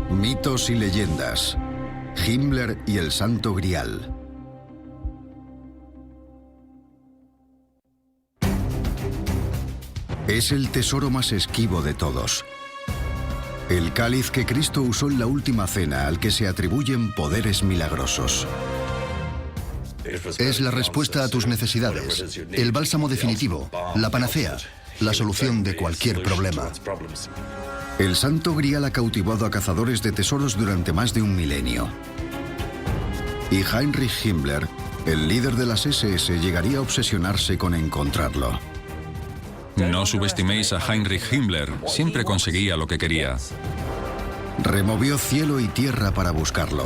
Mitos y leyendas. Himmler y el Santo Grial. Es el tesoro más esquivo de todos. El cáliz que Cristo usó en la última cena, al que se atribuyen poderes milagrosos. Es la respuesta a tus necesidades, el bálsamo definitivo, la panacea, la solución de cualquier problema. El Santo Grial ha cautivado a cazadores de tesoros durante más de un milenio. Y Heinrich Himmler, el líder de las SS, llegaría a obsesionarse con encontrarlo. No subestiméis a Heinrich Himmler, siempre conseguía lo que quería. Removió cielo y tierra para buscarlo.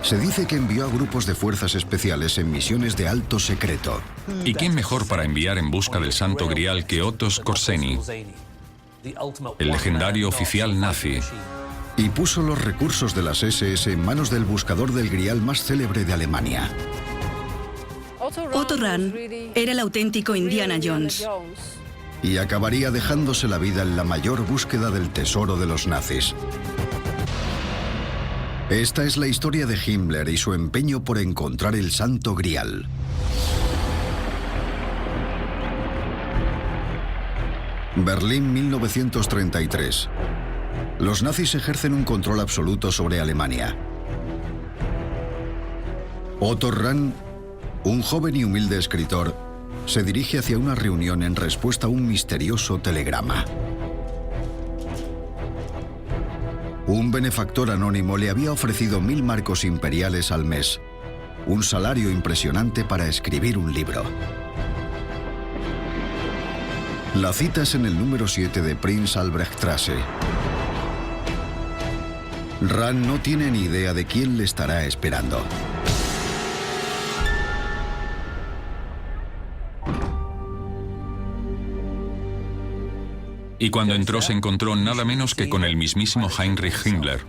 Se dice que envió a grupos de fuerzas especiales en misiones de alto secreto. ¿Y quién mejor para enviar en busca del Santo Grial que Otto Skorzeny, el legendario oficial nazi? Y puso los recursos de las SS en manos del buscador del Grial más célebre de Alemania. Otto Rahn era el auténtico Indiana Jones. Y acabaría dejándose la vida en la mayor búsqueda del tesoro de los nazis. Esta es la historia de Himmler y su empeño por encontrar el Santo Grial. Berlín, 1933. Los nazis ejercen un control absoluto sobre Alemania. Otto Rahn, un joven y humilde escritor, se dirige hacia una reunión en respuesta a un misterioso telegrama. Un benefactor anónimo le había ofrecido 1000 marcos imperiales al mes, un salario impresionante para escribir un libro. La cita es en el número 7 de Prinz Albrechtstraße. Rahn no tiene ni idea de quién le estará esperando. Y cuando entró se encontró nada menos que con el mismísimo Heinrich Himmler.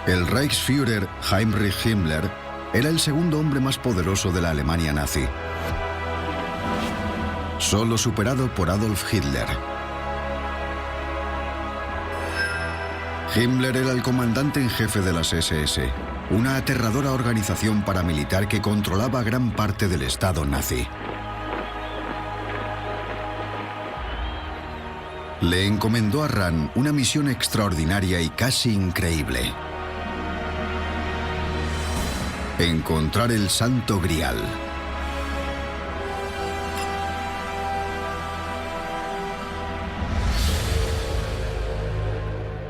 El Reichsführer Heinrich Himmler era el segundo hombre más poderoso de la Alemania nazi, solo superado por Adolf Hitler. Himmler era el comandante en jefe de las SS, una aterradora organización paramilitar que controlaba gran parte del Estado nazi. Le encomendó a Rahn una misión extraordinaria y casi increíble: encontrar el Santo Grial.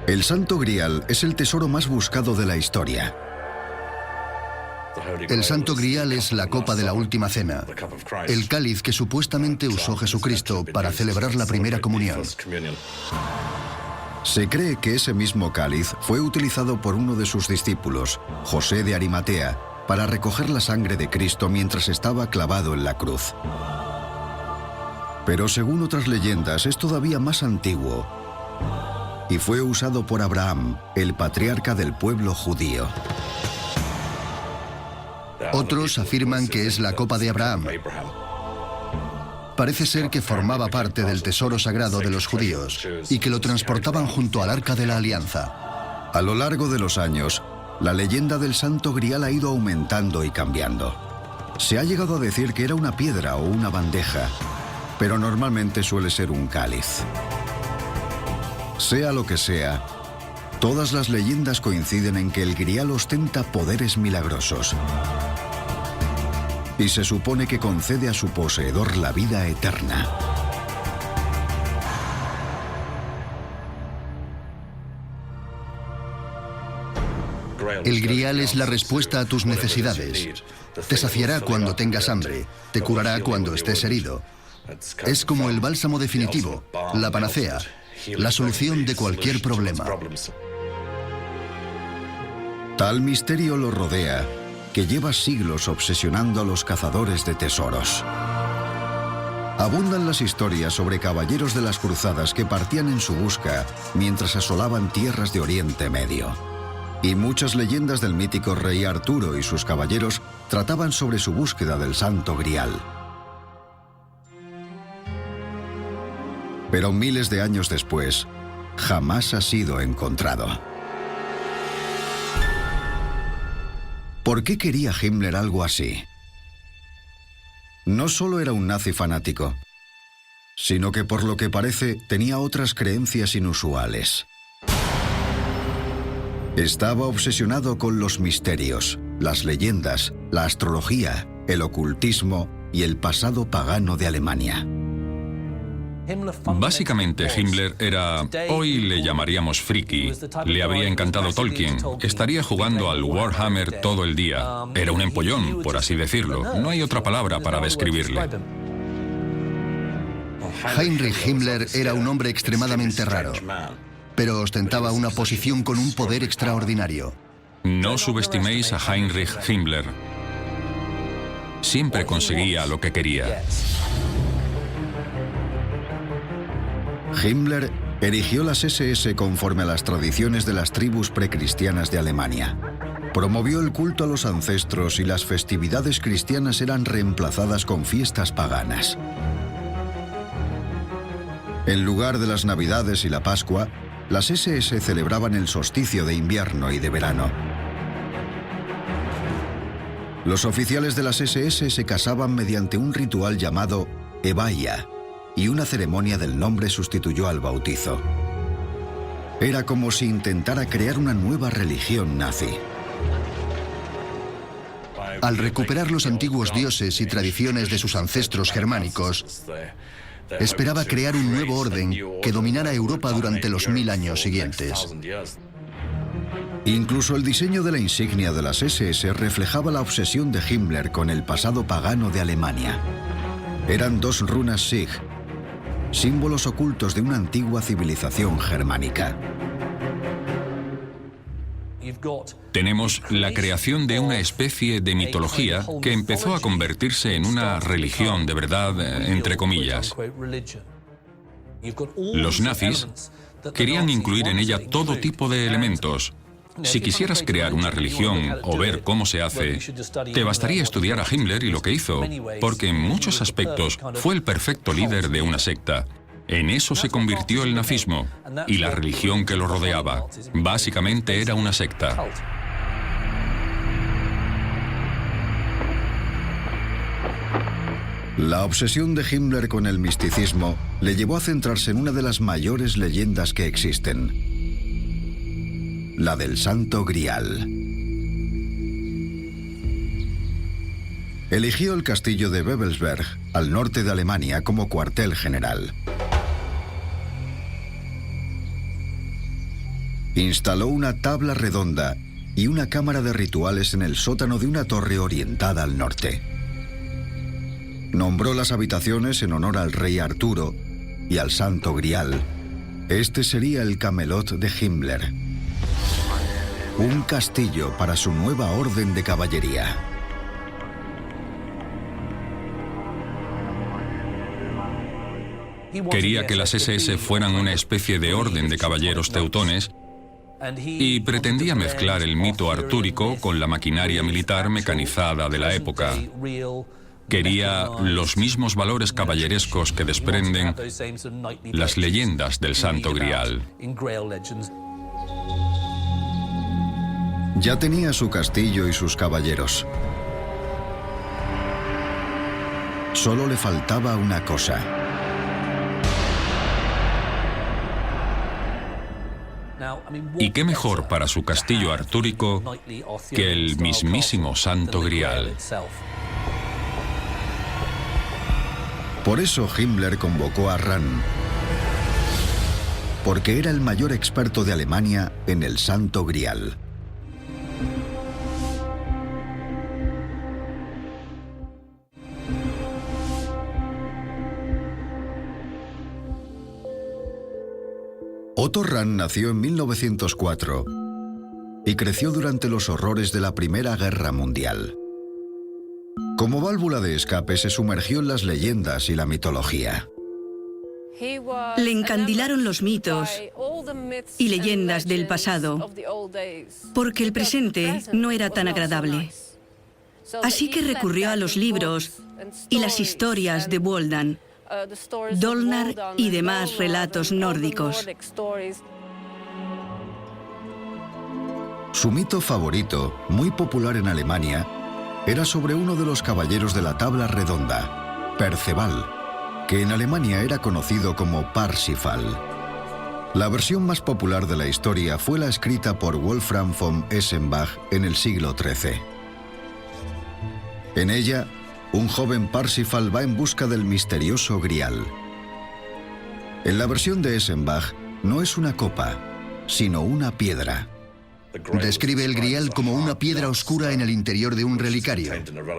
El Santo Grial es el tesoro más buscado de la historia. El Santo Grial es la copa de la última cena, el cáliz que supuestamente usó Jesucristo para celebrar la primera comunión. Se cree que ese mismo cáliz fue utilizado por uno de sus discípulos, José de Arimatea, para recoger la sangre de Cristo mientras estaba clavado en la cruz. Pero según otras leyendas es todavía más antiguo y fue usado por Abraham, el patriarca del pueblo judío. Otros afirman que es la copa de Abraham. Parece ser que formaba parte del tesoro sagrado de los judíos y que lo transportaban junto al Arca de la Alianza. A lo largo de los años, la leyenda del Santo Grial ha ido aumentando y cambiando. Se ha llegado a decir que era una piedra o una bandeja, pero normalmente suele ser un cáliz. Sea lo que sea, todas las leyendas coinciden en que el Grial ostenta poderes milagrosos. Y se supone que concede a su poseedor la vida eterna. El Grial es la respuesta a tus necesidades. Te saciará cuando tengas hambre, te curará cuando estés herido. Es como el bálsamo definitivo, la panacea, la solución de cualquier problema. Tal misterio lo rodea, que lleva siglos obsesionando a los cazadores de tesoros. Abundan las historias sobre caballeros de las cruzadas que partían en su busca mientras asolaban tierras de Oriente Medio. Y muchas leyendas del mítico rey Arturo y sus caballeros trataban sobre su búsqueda del Santo Grial. Pero miles de años después, jamás ha sido encontrado. ¿Por qué quería Himmler algo así? No solo era un nazi fanático, sino que por lo que parece tenía otras creencias inusuales. Estaba obsesionado con los misterios, las leyendas, la astrología, el ocultismo y el pasado pagano de Alemania. Básicamente, Himmler era, hoy le llamaríamos friki. Le habría encantado Tolkien. Estaría jugando al Warhammer todo el día. Era un empollón, por así decirlo. No hay otra palabra para describirle. Heinrich Himmler era un hombre extremadamente raro, pero ostentaba una posición con un poder extraordinario. No subestiméis a Heinrich Himmler. Siempre conseguía lo que quería. Himmler erigió las SS conforme a las tradiciones de las tribus precristianas de Alemania. Promovió el culto a los ancestros y las festividades cristianas eran reemplazadas con fiestas paganas. En lugar de las Navidades y la Pascua, las SS celebraban el solsticio de invierno y de verano. Los oficiales de las SS se casaban mediante un ritual llamado Evaia, y una ceremonia del nombre sustituyó al bautizo. Era como si intentara crear una nueva religión nazi. Al recuperar los antiguos dioses y tradiciones de sus ancestros germánicos, esperaba crear un nuevo orden que dominara Europa durante los 1000 años siguientes. Incluso el diseño de la insignia de las SS reflejaba la obsesión de Himmler con el pasado pagano de Alemania. Eran 2 runas Sig, símbolos ocultos de una antigua civilización germánica. Tenemos la creación de una especie de mitología que empezó a convertirse en una religión de verdad, entre comillas. Los nazis querían incluir en ella todo tipo de elementos. Si quisieras crear una religión o ver cómo se hace, te bastaría estudiar a Himmler y lo que hizo, porque en muchos aspectos fue el perfecto líder de una secta. En eso se convirtió el nazismo y la religión que lo rodeaba. Básicamente era una secta. La obsesión de Himmler con el misticismo le llevó a centrarse en una de las mayores leyendas que existen: la del Santo Grial. Eligió el castillo de Babelsberg, al norte de Alemania, como cuartel general. Instaló una tabla redonda y una cámara de rituales en el sótano de una torre orientada al norte. Nombró las habitaciones en honor al rey Arturo y al Santo Grial. Este sería el Camelot de Himmler. Un castillo para su nueva orden de caballería. Quería que las SS fueran una especie de orden de caballeros teutones y pretendía mezclar el mito artúrico con la maquinaria militar mecanizada de la época. Quería los mismos valores caballerescos que desprenden las leyendas del Santo Grial. Ya tenía su castillo y sus caballeros. Solo le faltaba una cosa. ¿Y qué mejor para su castillo artúrico que el mismísimo Santo Grial? Por eso Himmler convocó a Rahn, porque era el mayor experto de Alemania en el Santo Grial. Otto Rahn nació en 1904 y creció durante los horrores de la Primera Guerra Mundial. Como válvula de escape se sumergió en las leyendas y la mitología. Le encandilaron los mitos y leyendas del pasado, porque el presente no era tan agradable. Así que recurrió a los libros y las historias de Wodan, Dolnar y demás relatos nórdicos. Su mito favorito, muy popular en Alemania, era sobre uno de los caballeros de la tabla redonda, Perceval, que en Alemania era conocido como Parsifal. La versión más popular de la historia fue la escrita por Wolfram von Eschenbach en el siglo XIII. En ella, un joven Parsifal va en busca del misterioso Grial. En la versión de Eschenbach, no es una copa, sino una piedra. Describe el Grial como una piedra oscura en el interior de un relicario.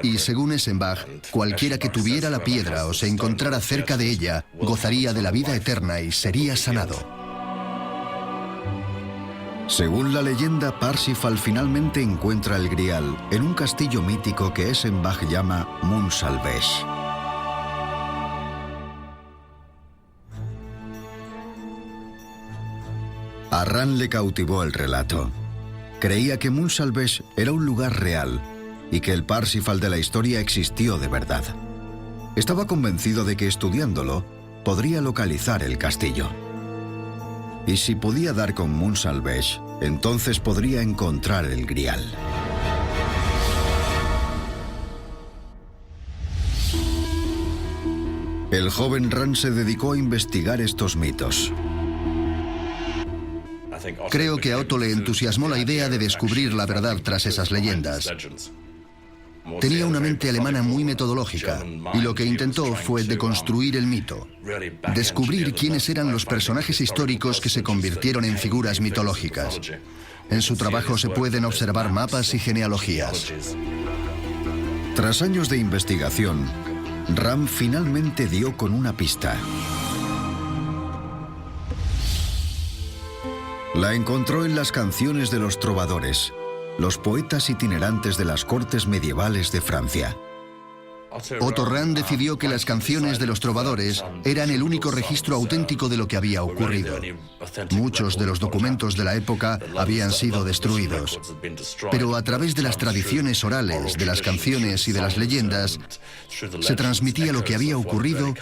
Y según Eschenbach, cualquiera que tuviera la piedra o se encontrara cerca de ella, gozaría de la vida eterna y sería sanado. Según la leyenda, Parsifal finalmente encuentra el Grial en un castillo mítico que Eschenbach llama Munsalvesh. A Ran le cautivó el relato. Creía que Munsalvesh era un lugar real y que el Parsifal de la historia existió de verdad. Estaba convencido de que estudiándolo podría localizar el castillo. Y si podía dar con Munsalvesh, entonces podría encontrar el Grial. El joven Ran se dedicó a investigar estos mitos. Creo que a Otto le entusiasmó la idea de descubrir la verdad tras esas leyendas. Tenía una mente alemana muy metodológica y lo que intentó fue deconstruir el mito, descubrir quiénes eran los personajes históricos que se convirtieron en figuras mitológicas. En su trabajo se pueden observar mapas y genealogías. Tras años de investigación, Ran finalmente dio con una pista. La encontró en las canciones de los trovadores, los poetas itinerantes de las cortes medievales de Francia. Otto Ran decidió que las canciones de los trovadores eran el único registro auténtico de lo que había ocurrido. Muchos de los documentos de la época habían sido destruidos, pero a través de las tradiciones orales, de las canciones y de las leyendas, se transmitía lo que había ocurrido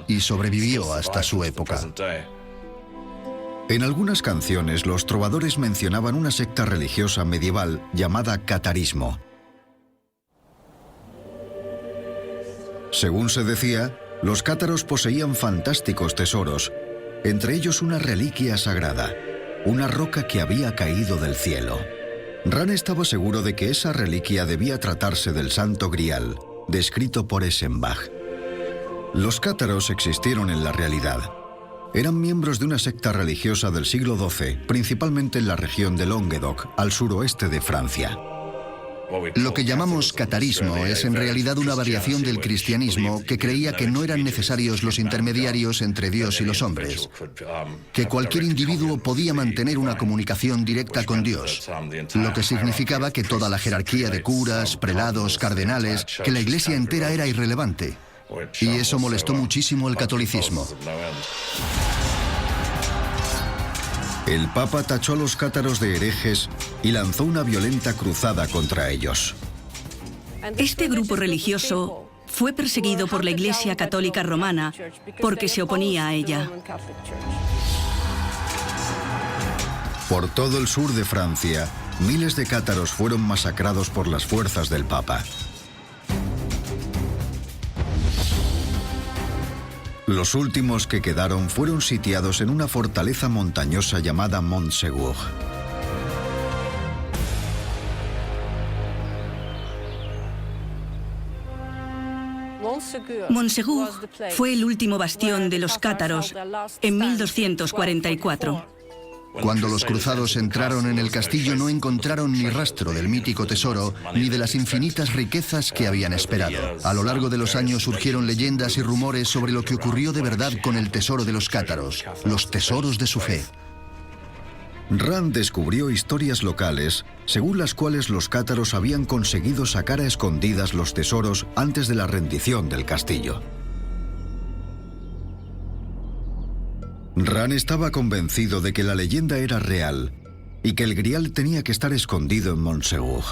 y sobrevivió hasta su época. En algunas canciones, los trovadores mencionaban una secta religiosa medieval llamada catarismo. Según se decía, los cátaros poseían fantásticos tesoros, entre ellos una reliquia sagrada, una roca que había caído del cielo. Ran estaba seguro de que esa reliquia debía tratarse del Santo Grial, descrito por Eschenbach. Los cátaros existieron en la realidad. Eran miembros de una secta religiosa del siglo XII, principalmente en la región de Languedoc, al suroeste de Francia. Lo que llamamos catarismo es en realidad una variación del cristianismo que creía que no eran necesarios los intermediarios entre Dios y los hombres, que cualquier individuo podía mantener una comunicación directa con Dios, lo que significaba que toda la jerarquía de curas, prelados, cardenales, que la iglesia entera era irrelevante. Y eso molestó muchísimo el catolicismo. El Papa tachó a los cátaros de herejes y lanzó una violenta cruzada contra ellos. Este grupo religioso fue perseguido por la Iglesia Católica Romana porque se oponía a ella. Por todo el sur de Francia, miles de cátaros fueron masacrados por las fuerzas del Papa. Los últimos que quedaron fueron sitiados en una fortaleza montañosa llamada Montsegur. Montsegur fue el último bastión de los cátaros en 1244. Cuando los cruzados entraron en el castillo no encontraron ni rastro del mítico tesoro ni de las infinitas riquezas que habían esperado. A lo largo de los años surgieron leyendas y rumores sobre lo que ocurrió de verdad con el tesoro de los cátaros, los tesoros de su fe. Ran descubrió historias locales según las cuales los cátaros habían conseguido sacar a escondidas los tesoros antes de la rendición del castillo. Ran estaba convencido de que la leyenda era real y que el Grial tenía que estar escondido en Montsegur.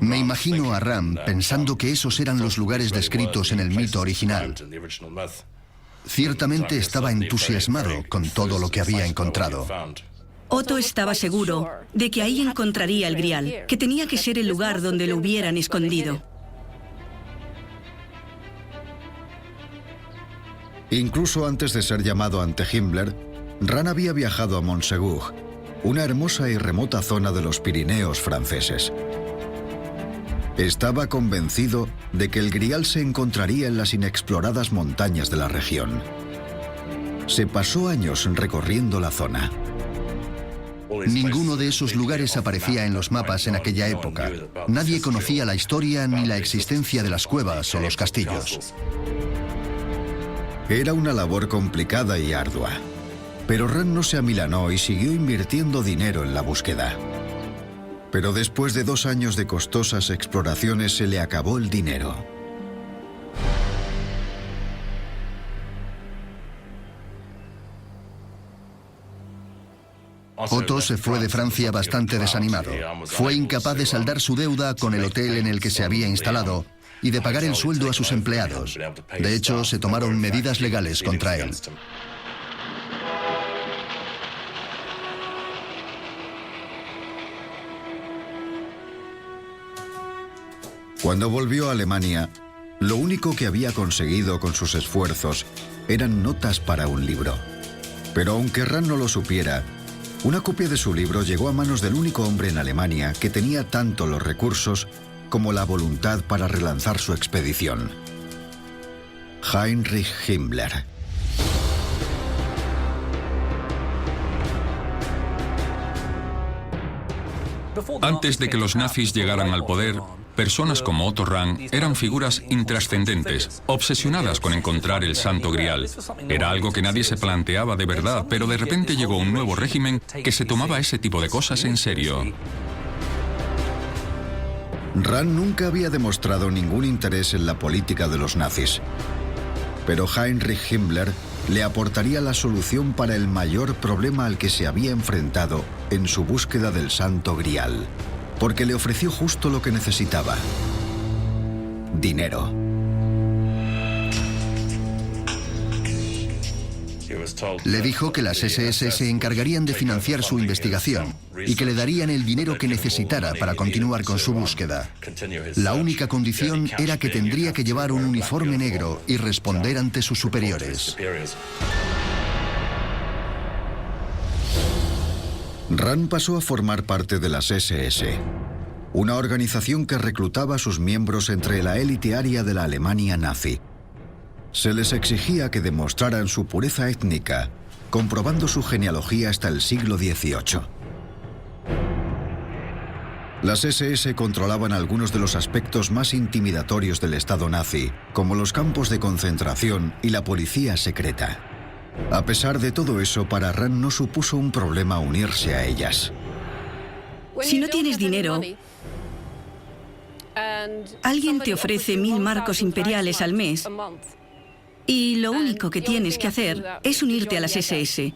Me imagino a Ram pensando que esos eran los lugares descritos en el mito original. Ciertamente estaba entusiasmado con todo lo que había encontrado. Otto estaba seguro de que ahí encontraría el Grial, que tenía que ser el lugar donde lo hubieran escondido. Incluso antes de ser llamado ante Himmler, Ran había viajado a Montsegur, una hermosa y remota zona de los Pirineos franceses. Estaba convencido de que el Grial se encontraría en las inexploradas montañas de la región. Se pasó años recorriendo la zona. Ninguno de esos lugares aparecía en los mapas en aquella época. Nadie conocía la historia ni la existencia de las cuevas o los castillos. Era una labor complicada y ardua, pero Ran no se amilanó y siguió invirtiendo dinero en la búsqueda. Pero después de 2 años de costosas exploraciones se le acabó el dinero. Otto se fue de Francia bastante desanimado. Fue incapaz de saldar su deuda con el hotel en el que se había instalado y de pagar el sueldo a sus empleados. De hecho, se tomaron medidas legales contra él. Cuando volvió a Alemania, lo único que había conseguido con sus esfuerzos eran notas para un libro. Pero aunque Ran no lo supiera, una copia de su libro llegó a manos del único hombre en Alemania que tenía tanto los recursos como la voluntad para relanzar su expedición: Heinrich Himmler. Antes de que los nazis llegaran al poder, personas como Otto Rahn eran figuras intrascendentes, obsesionadas con encontrar el Santo Grial. Era algo que nadie se planteaba de verdad, pero de repente llegó un nuevo régimen que se tomaba ese tipo de cosas en serio. Ran nunca había demostrado ningún interés en la política de los nazis, pero Heinrich Himmler le aportaría la solución para el mayor problema al que se había enfrentado en su búsqueda del Santo Grial, porque le ofreció justo lo que necesitaba: dinero. Le dijo que las SS se encargarían de financiar su investigación y que le darían el dinero que necesitara para continuar con su búsqueda. La única condición era que tendría que llevar un uniforme negro y responder ante sus superiores. Ran pasó a formar parte de las SS, una organización que reclutaba a sus miembros entre la élite aria de la Alemania nazi. Se les exigía que demostraran su pureza étnica, comprobando su genealogía hasta el siglo XVIII. Las SS controlaban algunos de los aspectos más intimidatorios del Estado nazi, como los campos de concentración y la policía secreta. A pesar de todo eso, para Ran no supuso un problema unirse a ellas. Si no tienes dinero, alguien te ofrece 1000 marcos imperiales al mes y lo único que tienes que hacer es unirte a las SS.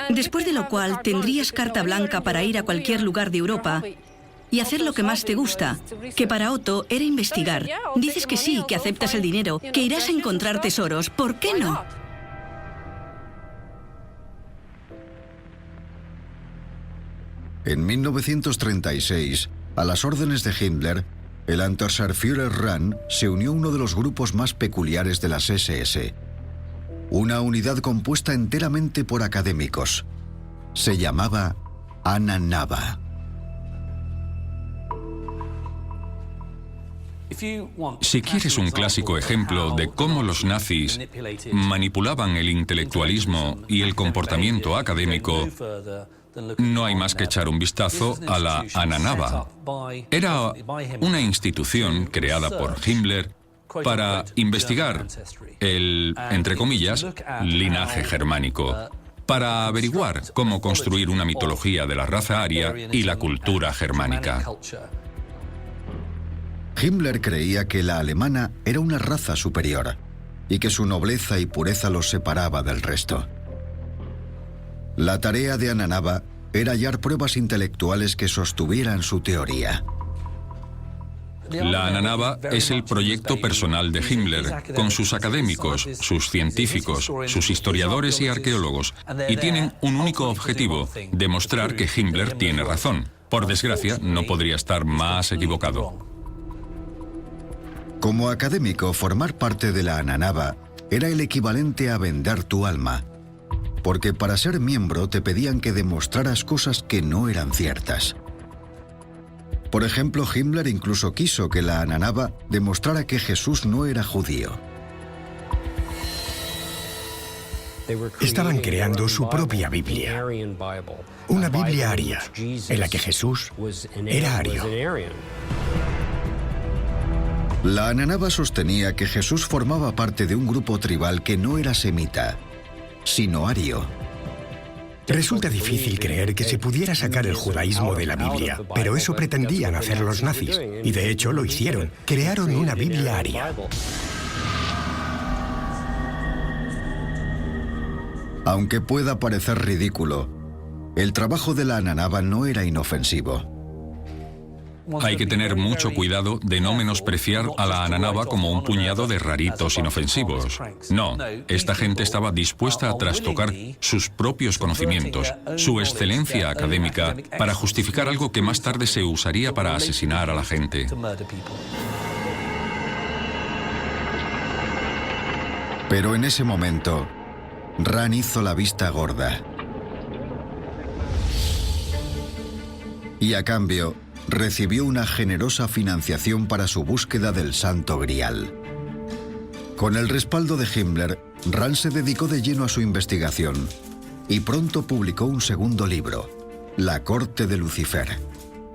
Después de lo cual tendrías carta blanca para ir a cualquier lugar de Europa y hacer lo que más te gusta, que para Otto era investigar. Dices que sí, que aceptas el dinero, que irás a encontrar tesoros. ¿Por qué no? En 1936, a las órdenes de Himmler, el Untersturmführer Ran se unió a uno de los grupos más peculiares de las SS, una unidad compuesta enteramente por académicos. Se llamaba Ananaba. Si quieres un clásico ejemplo de cómo los nazis manipulaban el intelectualismo y el comportamiento académico, no hay más que echar un vistazo a la Ananaba. Era una institución creada por Himmler para investigar el, entre comillas, linaje germánico, para averiguar cómo construir una mitología de la raza aria y la cultura germánica. Himmler creía que la alemana era una raza superior y que su nobleza y pureza los separaba del resto. La tarea de Ananaba era hallar pruebas intelectuales que sostuvieran su teoría. La Ananaba es el proyecto personal de Himmler, con sus académicos, sus científicos, sus historiadores y arqueólogos, y tienen un único objetivo: demostrar que Himmler tiene razón. Por desgracia, no podría estar más equivocado. Como académico, formar parte de la Ananaba era el equivalente a vender tu alma, porque para ser miembro te pedían que demostraras cosas que no eran ciertas. Por ejemplo, Himmler incluso quiso que la Ananaba demostrara que Jesús no era judío. Estaban creando su propia Biblia, una Biblia aria, en la que Jesús era ario. La Ananaba sostenía que Jesús formaba parte de un grupo tribal que no era semita, sino ario. Resulta difícil creer que se pudiera sacar el judaísmo de la Biblia, pero eso pretendían hacer los nazis, y de hecho lo hicieron. Crearon una Biblia aria. Aunque pueda parecer ridículo, el trabajo de la Ananaba no era inofensivo. Hay que tener mucho cuidado de no menospreciar a la Ananaba como un puñado de raritos inofensivos. No, esta gente estaba dispuesta a trastocar sus propios conocimientos, su excelencia académica, para justificar algo que más tarde se usaría para asesinar a la gente. Pero en ese momento, Rand hizo la vista gorda. Y a cambio, recibió una generosa financiación para su búsqueda del Santo Grial. Con el respaldo de Himmler, Rand se dedicó de lleno a su investigación y pronto publicó un segundo libro, La Corte de Lucifer.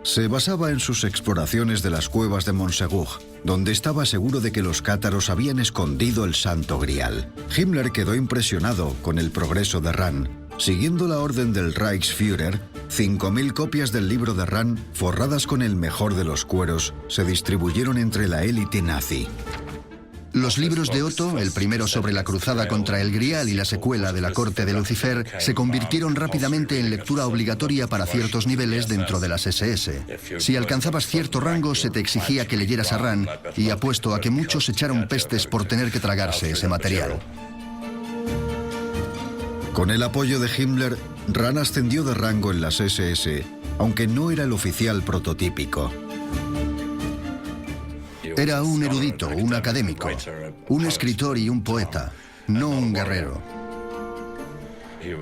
Se basaba en sus exploraciones de las cuevas de Montsegur, donde estaba seguro de que los cátaros habían escondido el Santo Grial. Himmler quedó impresionado con el progreso de Rand. Siguiendo la orden del Reichsführer, 5.000 copias del libro de Rand, forradas con el mejor de los cueros, se distribuyeron entre la élite nazi. Los libros de Otto, el primero sobre la cruzada contra el Grial y la secuela de la Corte de Lucifer, se convirtieron rápidamente en lectura obligatoria para ciertos niveles dentro de las SS. Si alcanzabas cierto rango, se te exigía que leyeras a Rand, y apuesto a que muchos echaron pestes por tener que tragarse ese material. Con el apoyo de Himmler, Rand ascendió de rango en las SS, aunque no era el oficial prototípico. Era un erudito, un académico, un escritor y un poeta, no un guerrero.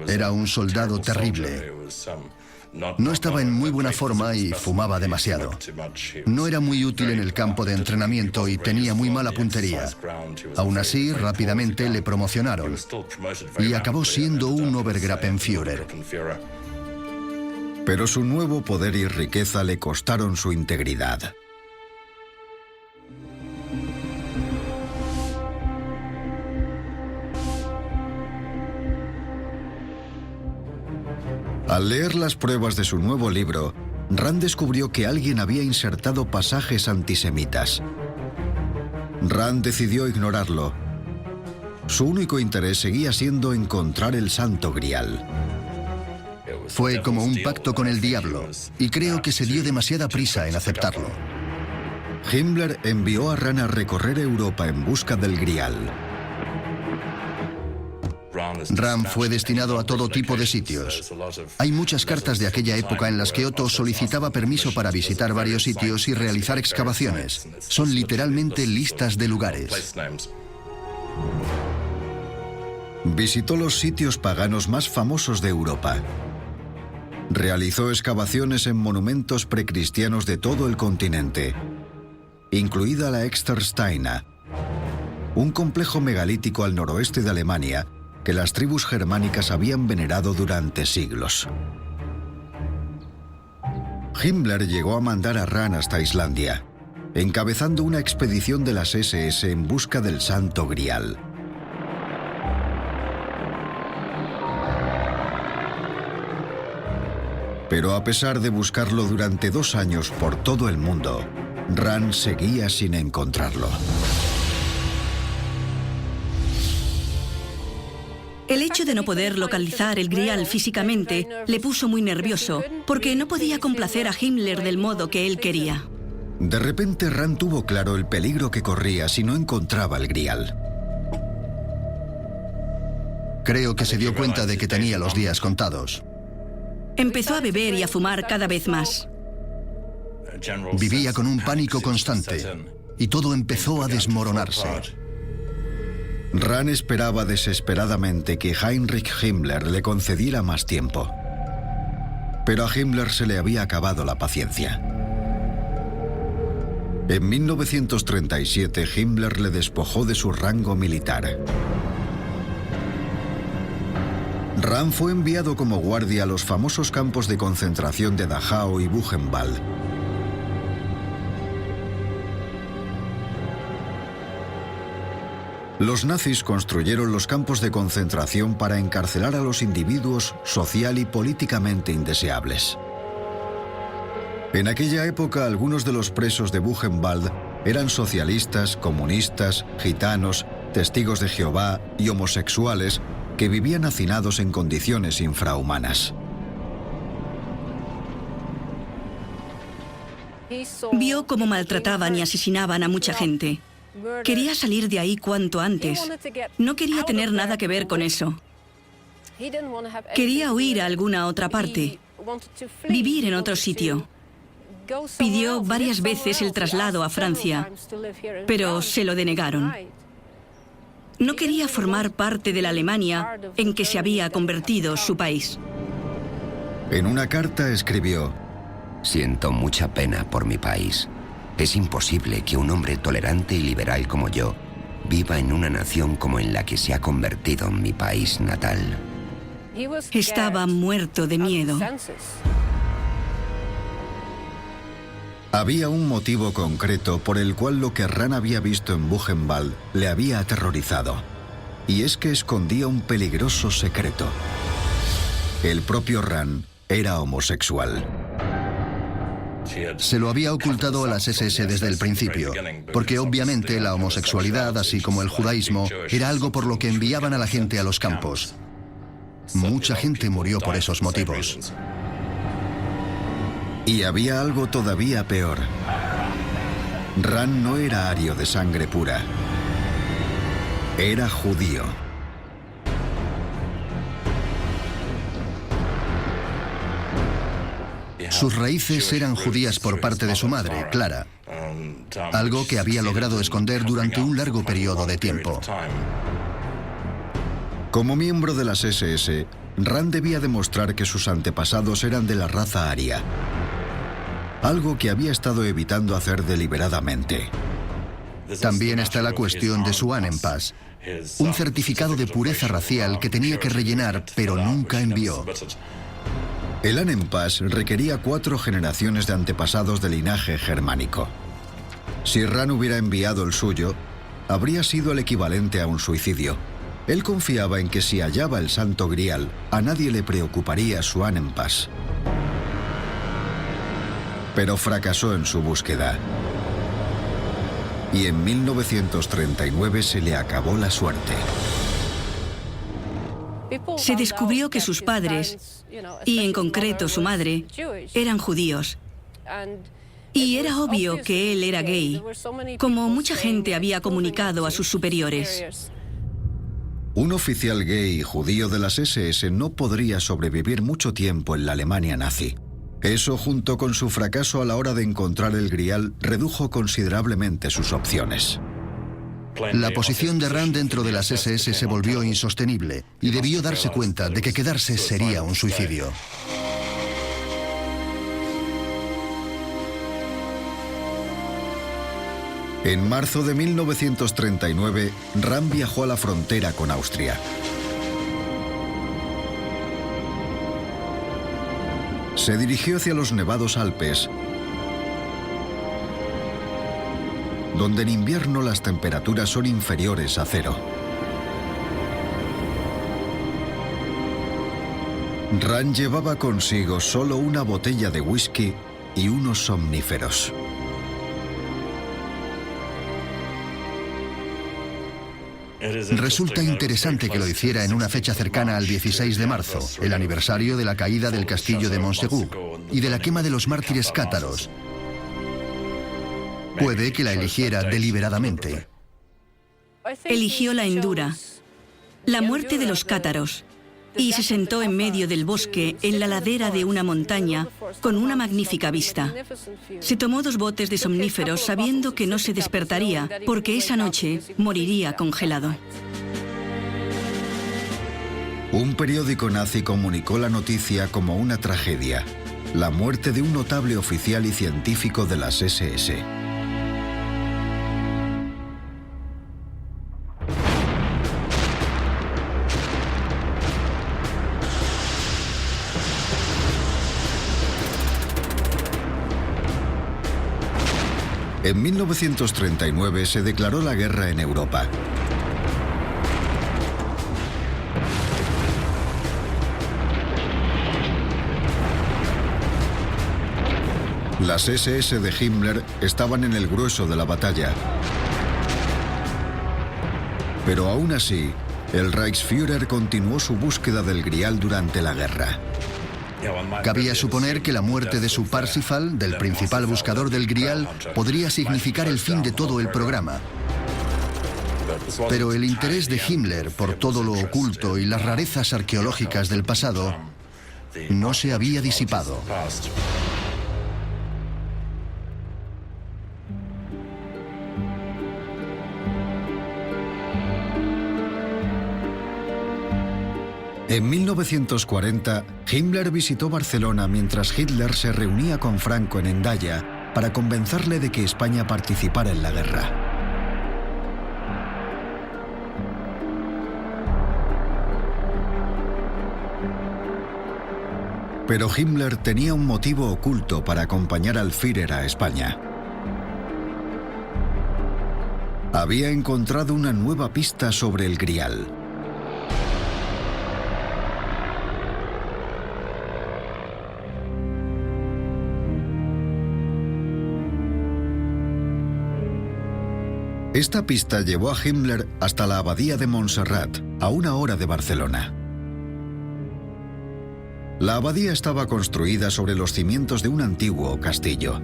Era un soldado terrible. No estaba en muy buena forma y fumaba demasiado. No era muy útil en el campo de entrenamiento y tenía muy mala puntería. Aún así, rápidamente le promocionaron y acabó siendo un Obergruppenführer. Pero su nuevo poder y riqueza le costaron su integridad. Al leer las pruebas de su nuevo libro, Rand descubrió que alguien había insertado pasajes antisemitas. Rand decidió ignorarlo. Su único interés seguía siendo encontrar el Santo Grial. Fue como un pacto con el diablo, y creo que se dio demasiada prisa en aceptarlo. Himmler envió a Rand a recorrer Europa en busca del Grial. Rand fue destinado a todo tipo de sitios. Hay muchas cartas de aquella época en las que Otto solicitaba permiso para visitar varios sitios y realizar excavaciones. Son literalmente listas de lugares. Visitó los sitios paganos más famosos de Europa. Realizó excavaciones en monumentos precristianos de todo el continente, incluida la Extersteine, un complejo megalítico al noroeste de Alemania que las tribus germánicas habían venerado durante siglos. Himmler llegó a mandar a Rand hasta Islandia, encabezando una expedición de las SS en busca del Santo Grial. Pero a pesar de buscarlo durante 2 años por todo el mundo, Rand seguía sin encontrarlo. El hecho de no poder localizar el Grial físicamente le puso muy nervioso, porque no podía complacer a Himmler del modo que él quería. De repente Rand tuvo claro el peligro que corría si no encontraba el Grial. Creo que se dio cuenta de que tenía los días contados. Empezó a beber y a fumar cada vez más. Vivía con un pánico constante y todo empezó a desmoronarse. Rand esperaba desesperadamente que Heinrich Himmler le concediera más tiempo. Pero a Himmler se le había acabado la paciencia. En 1937, Himmler le despojó de su rango militar. Rand fue enviado como guardia a los famosos campos de concentración de Dachau y Buchenwald. Los nazis construyeron los campos de concentración para encarcelar a los individuos social y políticamente indeseables. En aquella época, algunos de los presos de Buchenwald eran socialistas, comunistas, gitanos, testigos de Jehová y homosexuales que vivían hacinados en condiciones infrahumanas. Vio cómo maltrataban y asesinaban a mucha gente. Quería salir de ahí cuanto antes. No quería tener nada que ver con eso. Quería huir a alguna otra parte, vivir en otro sitio. Pidió varias veces el traslado a Francia, pero se lo denegaron. No quería formar parte de la Alemania en que se había convertido su país. En una carta escribió: Siento mucha pena por mi país. Es imposible que un hombre tolerante y liberal como yo viva en una nación como en la que se ha convertido mi país natal. Estaba muerto de miedo. Había un motivo concreto por el cual lo que Rand había visto en Buchenwald le había aterrorizado. Y es que escondía un peligroso secreto. El propio Rand era homosexual. Se lo había ocultado a las SS desde el principio, porque obviamente la homosexualidad, así como el judaísmo, era algo por lo que enviaban a la gente a los campos. Mucha gente murió por esos motivos. Y había algo todavía peor. Rand no era ario de sangre pura. Era judío. Sus raíces eran judías por parte de su madre, Clara, algo que había logrado esconder durante un largo periodo de tiempo. Como miembro de las SS, Rand debía demostrar que sus antepasados eran de la raza aria, algo que había estado evitando hacer deliberadamente. También está la cuestión de su Ahnenpass, un certificado de pureza racial que tenía que rellenar, pero nunca envió. El Ahnenpass requería 4 generaciones de antepasados de linaje germánico. Si Rand hubiera enviado el suyo, habría sido el equivalente a un suicidio. Él confiaba en que si hallaba el Santo Grial, a nadie le preocuparía su Ahnenpass. Pero fracasó en su búsqueda. Y en 1939 se le acabó la suerte. Se descubrió que sus padres, y en concreto su madre, eran judíos. Y era obvio que él era gay, como mucha gente había comunicado a sus superiores. Un oficial gay judío de las SS no podría sobrevivir mucho tiempo en la Alemania nazi. Eso, junto con su fracaso a la hora de encontrar el Grial, redujo considerablemente sus opciones. La posición de Rand dentro de las SS se volvió insostenible y debió darse cuenta de que quedarse sería un suicidio. En marzo de 1939, Rand viajó a la frontera con Austria. Se dirigió hacia los nevados Alpes, donde en invierno las temperaturas son inferiores a 0. Rand llevaba consigo solo una botella de whisky y unos somníferos. Resulta interesante que lo hiciera en una fecha cercana al 16 de marzo, el aniversario de la caída del castillo de Montsegur y de la quema de los mártires cátaros. Puede que la eligiera deliberadamente. Eligió la Endura, la muerte de los cátaros, y se sentó en medio del bosque, en la ladera de una montaña, con una magnífica vista. Se tomó 2 botes de somníferos sabiendo que no se despertaría, porque esa noche moriría congelado. Un periódico nazi comunicó la noticia como una tragedia: la muerte de un notable oficial y científico de las SS. En 1939 se declaró la guerra en Europa. Las SS de Himmler estaban en el grueso de la batalla. Pero aún así, el Reichsführer continuó su búsqueda del Grial durante la guerra. Cabía suponer que la muerte de su Parsifal, del principal buscador del Grial, podría significar el fin de todo el programa. Pero el interés de Himmler por todo lo oculto y las rarezas arqueológicas del pasado no se había disipado. En 1940, Himmler visitó Barcelona mientras Hitler se reunía con Franco en Hendaya para convencerle de que España participara en la guerra. Pero Himmler tenía un motivo oculto para acompañar al Führer a España. Había encontrado una nueva pista sobre el Grial. Esta pista llevó a Himmler hasta la abadía de Montserrat, a 1 hora de Barcelona. La abadía estaba construida sobre los cimientos de un antiguo castillo.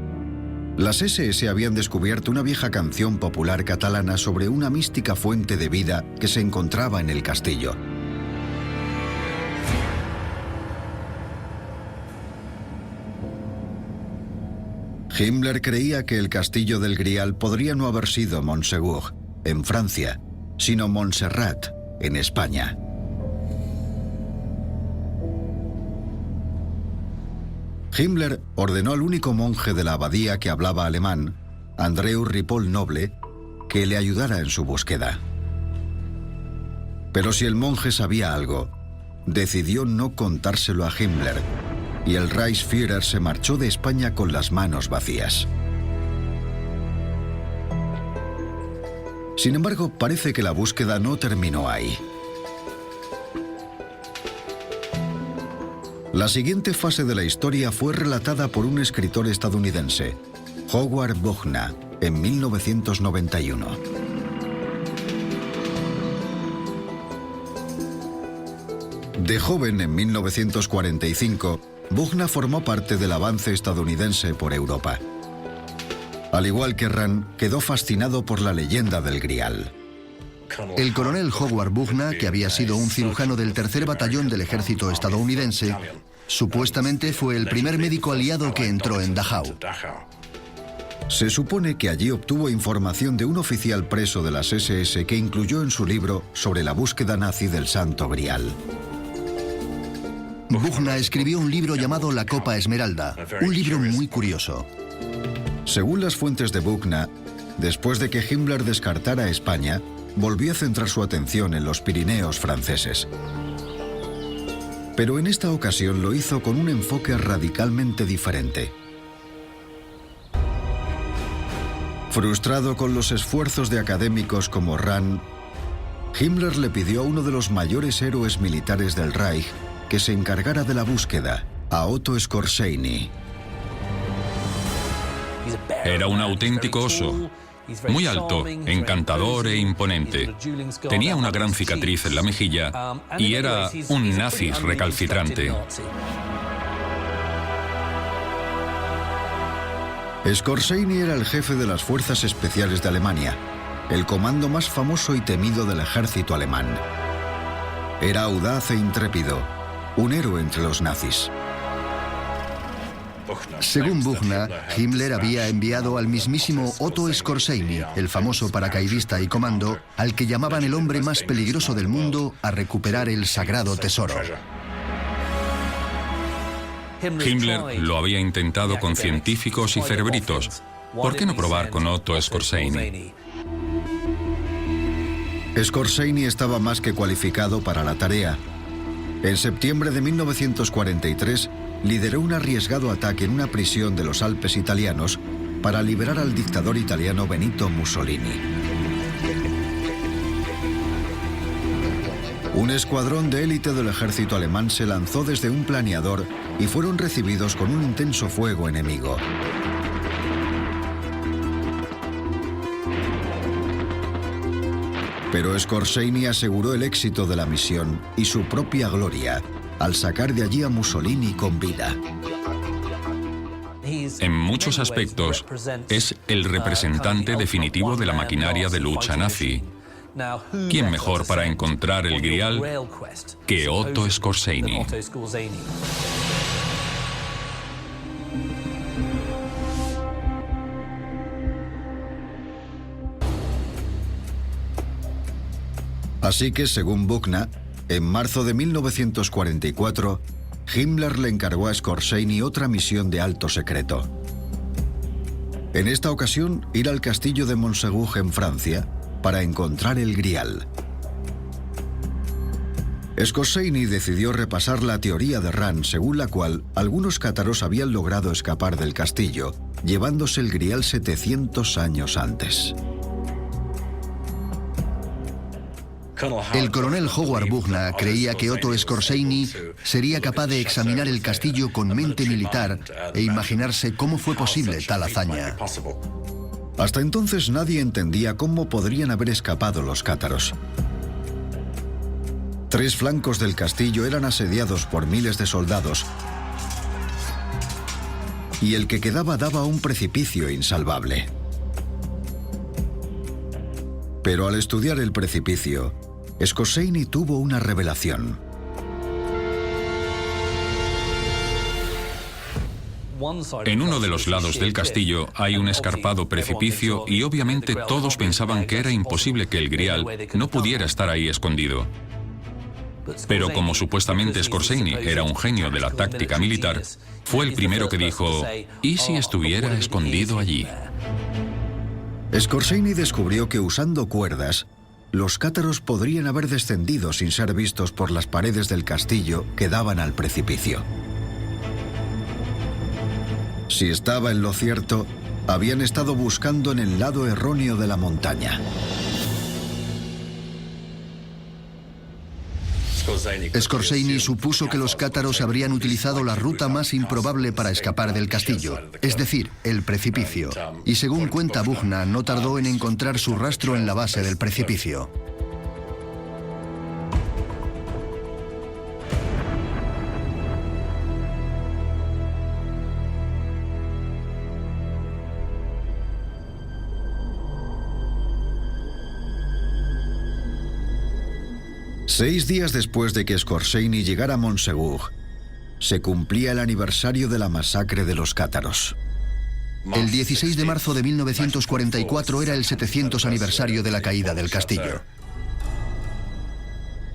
Las SS habían descubierto una vieja canción popular catalana sobre una mística fuente de vida que se encontraba en el castillo. Himmler creía que el castillo del Grial podría no haber sido Montsegur, en Francia, sino Montserrat, en España. Himmler ordenó al único monje de la abadía que hablaba alemán, Andreu Ripoll Noble, que le ayudara en su búsqueda. Pero si el monje sabía algo, decidió no contárselo a Himmler, y el Reichsführer se marchó de España con las manos vacías. Sin embargo, parece que la búsqueda no terminó ahí. La siguiente fase de la historia fue relatada por un escritor estadounidense, Howard Buchner, en 1991. De joven, en 1945, Buchner formó parte del avance estadounidense por Europa. Al igual que Rand, quedó fascinado por la leyenda del Grial. El coronel Howard Buchner, que había sido un cirujano del 3er Batallón del ejército estadounidense, supuestamente fue el primer médico aliado que entró en Dachau. Se supone que allí obtuvo información de un oficial preso de las SS que incluyó en su libro sobre la búsqueda nazi del Santo Grial. Buchner escribió un libro llamado La Copa Esmeralda, un libro muy curioso. Según las fuentes de Buchner, después de que Himmler descartara a España, volvió a centrar su atención en los Pirineos franceses. Pero en esta ocasión lo hizo con un enfoque radicalmente diferente. Frustrado con los esfuerzos de académicos como Rand, Himmler le pidió a uno de los mayores héroes militares del Reich que se encargara de la búsqueda, a Otto Skorzeny. Era un auténtico oso. Muy alto, encantador e imponente. Tenía una gran cicatriz en la mejilla y era un nazi recalcitrante. Skorzeny era el jefe de las Fuerzas Especiales de Alemania, el comando más famoso y temido del ejército alemán. Era audaz e intrépido, un héroe entre los nazis. Según Buchner, Himmler había enviado al mismísimo Otto Skorzeny, el famoso paracaidista y comando, al que llamaban el hombre más peligroso del mundo, a recuperar el sagrado tesoro. Himmler lo había intentado con científicos y cerebritos. ¿Por qué no probar con Otto Skorzeny? Skorzeny estaba más que cualificado para la tarea. En septiembre de 1943, lideró un arriesgado ataque en una prisión de los Alpes italianos para liberar al dictador italiano Benito Mussolini. Un escuadrón de élite del ejército alemán se lanzó desde un planeador y fueron recibidos con un intenso fuego enemigo. Pero Skorzeny aseguró el éxito de la misión y su propia gloria al sacar de allí a Mussolini con vida. En muchos aspectos, es el representante definitivo de la maquinaria de lucha nazi. ¿Quién mejor para encontrar el Grial que Otto Skorzeny? Así que, según Buchner, en marzo de 1944, Himmler le encargó a Skorzeny otra misión de alto secreto. En esta ocasión, ir al castillo de Montségur en Francia para encontrar el Grial. Skorzeny decidió repasar la teoría de Rand, según la cual algunos cátaros habían logrado escapar del castillo, llevándose el Grial 700 años antes. El coronel Howard Buchner creía que Otto Skorzeny sería capaz de examinar el castillo con mente militar e imaginarse cómo fue posible tal hazaña. Hasta entonces nadie entendía cómo podrían haber escapado los cátaros. 3 flancos del castillo eran asediados por miles de soldados y el que quedaba daba a un precipicio insalvable. Pero al estudiar el precipicio, Skorzeny tuvo una revelación. En uno de los lados del castillo hay un escarpado precipicio y obviamente todos pensaban que era imposible que el Grial no pudiera estar ahí escondido. Pero como supuestamente Skorzeny era un genio de la táctica militar, fue el primero que dijo, ¿y si estuviera escondido allí? Skorzeny descubrió que usando cuerdas, los cátaros podrían haber descendido sin ser vistos por las paredes del castillo que daban al precipicio. Si estaba en lo cierto, habían estado buscando en el lado erróneo de la montaña. Skorzeny supuso que los cátaros habrían utilizado la ruta más improbable para escapar del castillo, es decir, el precipicio. Y según cuenta Buchner, no tardó en encontrar su rastro en la base del precipicio. Seis días después de que Skorzeny llegara a Montségur, se cumplía el aniversario de la masacre de los cátaros. El 16 de marzo de 1944 era el 700 aniversario de la caída del castillo.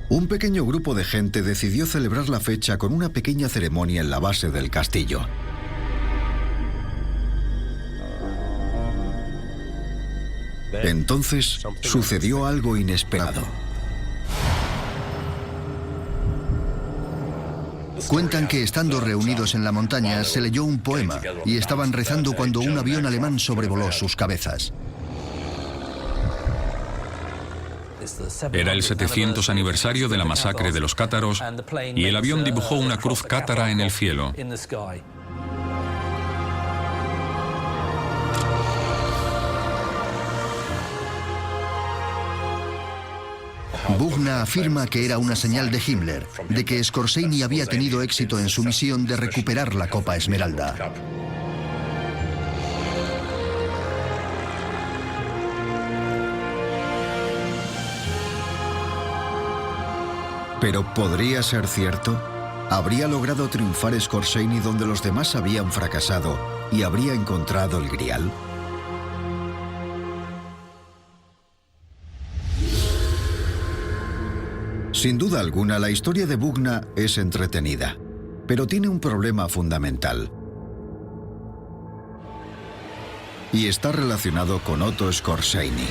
Un pequeño grupo de gente decidió celebrar la fecha con una pequeña ceremonia en la base del castillo. Entonces sucedió algo inesperado. Cuentan que estando reunidos en la montaña se leyó un poema y estaban rezando cuando un avión alemán sobrevoló sus cabezas. Era el 700 aniversario de la masacre de los cátaros y el avión dibujó una cruz cátara en el cielo. Bugna afirma que era una señal de Himmler, de que Skorzeny había tenido éxito en su misión de recuperar la Copa Esmeralda. Pero ¿podría ser cierto? ¿Habría logrado triunfar Skorzeny donde los demás habían fracasado y habría encontrado el Grial? Sin duda alguna, la historia de Bugna es entretenida, pero tiene un problema fundamental. Y está relacionado con Otto Skorzeny.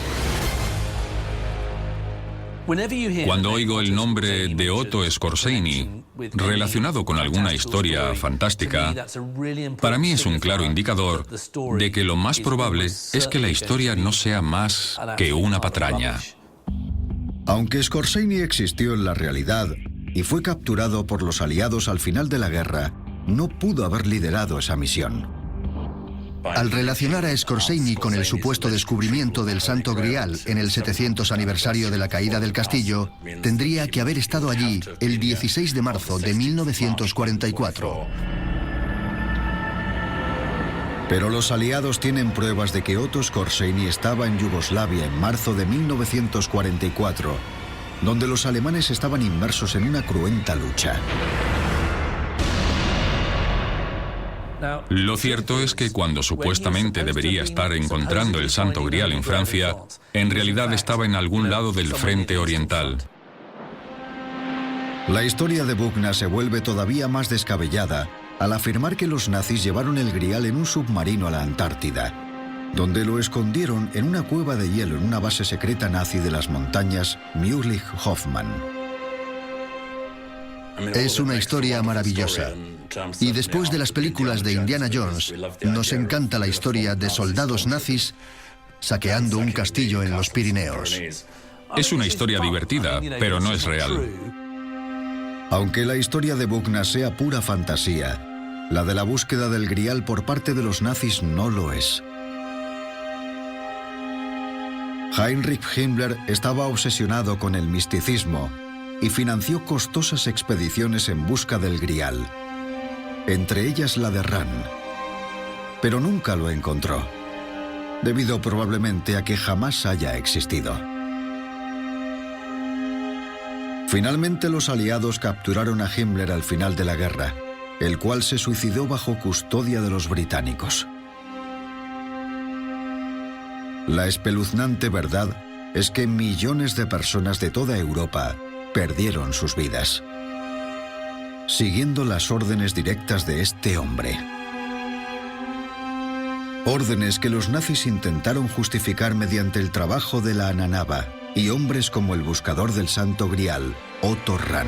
Cuando oigo el nombre de Otto Skorzeny relacionado con alguna historia fantástica, para mí es un claro indicador de que lo más probable es que la historia no sea más que una patraña. Aunque Skorzeny existió en la realidad y fue capturado por los aliados al final de la guerra, no pudo haber liderado esa misión. Al relacionar a Skorzeny con el supuesto descubrimiento del Santo Grial en el 700 aniversario de la caída del castillo, tendría que haber estado allí el 16 de marzo de 1944. Pero los aliados tienen pruebas de que Otto Skorzeny estaba en Yugoslavia en marzo de 1944, donde los alemanes estaban inmersos en una cruenta lucha. Lo cierto es que cuando supuestamente debería estar encontrando el Santo Grial en Francia, en realidad estaba en algún lado del frente oriental. La historia de Bugna se vuelve todavía más descabellada al afirmar que los nazis llevaron el Grial en un submarino a la Antártida, donde lo escondieron en una cueva de hielo en una base secreta nazi de las montañas Mühlich-Hoffmann. Es una historia maravillosa. Y después de las películas de Indiana Jones, nos encanta la historia de soldados nazis saqueando un castillo en los Pirineos. Es una historia divertida, pero no es real. Aunque la historia de Bugna sea pura fantasía, la de la búsqueda del Grial por parte de los nazis no lo es. Heinrich Himmler estaba obsesionado con el misticismo y financió costosas expediciones en busca del Grial, entre ellas la de Rann, pero nunca lo encontró, debido probablemente a que jamás haya existido. Finalmente los aliados capturaron a Himmler al final de la guerra, el cual se suicidó bajo custodia de los británicos. La espeluznante verdad es que millones de personas de toda Europa perdieron sus vidas, siguiendo las órdenes directas de este hombre. Órdenes que los nazis intentaron justificar mediante el trabajo de la Ananaba y hombres como el buscador del Santo Grial, Otto Rann.